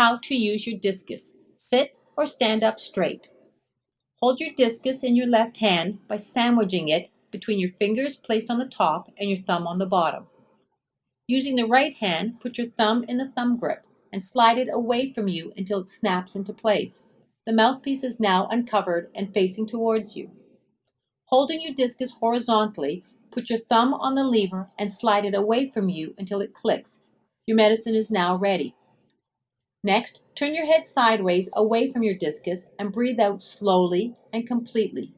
How to use your discus. Sit or stand up straight. Hold your discus in your left hand by sandwiching it between your fingers placed on the top and your thumb on the bottom. Using the right hand, put your thumb in the thumb grip and slide it away from you until it snaps into place. The mouthpiece is now uncovered and facing towards you. Holding your discus horizontally, put your thumb on the lever and slide it away from you until it clicks. Your medicine is now ready. Next, turn your head sideways away from your discus and breathe out slowly and completely.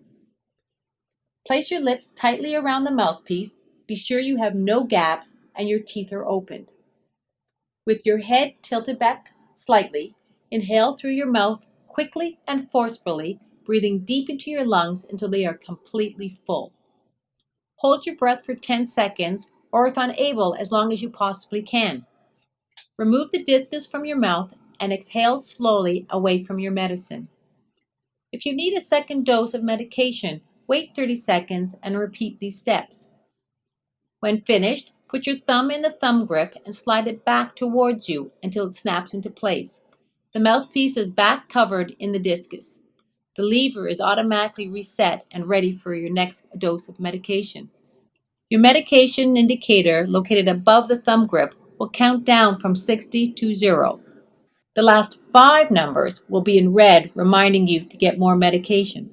Place your lips tightly around the mouthpiece. Be sure you have no gaps and your teeth are opened. With your head tilted back slightly, inhale through your mouth quickly and forcefully, breathing deep into your lungs until they are completely full. Hold your breath for 10 seconds, or if unable, as long as you possibly can. Remove the discus from your mouth and exhale slowly away from your medicine. If you need a second dose of medication, wait 30 seconds and repeat these steps. When finished, put your thumb in the thumb grip and slide it back towards you until it snaps into place. The mouthpiece is back covered in the discus. The lever is automatically reset and ready for your next dose of medication. Your medication indicator, located above the thumb grip, will count down from 60 to 0. The last 5 numbers will be in red, reminding you to get more medication.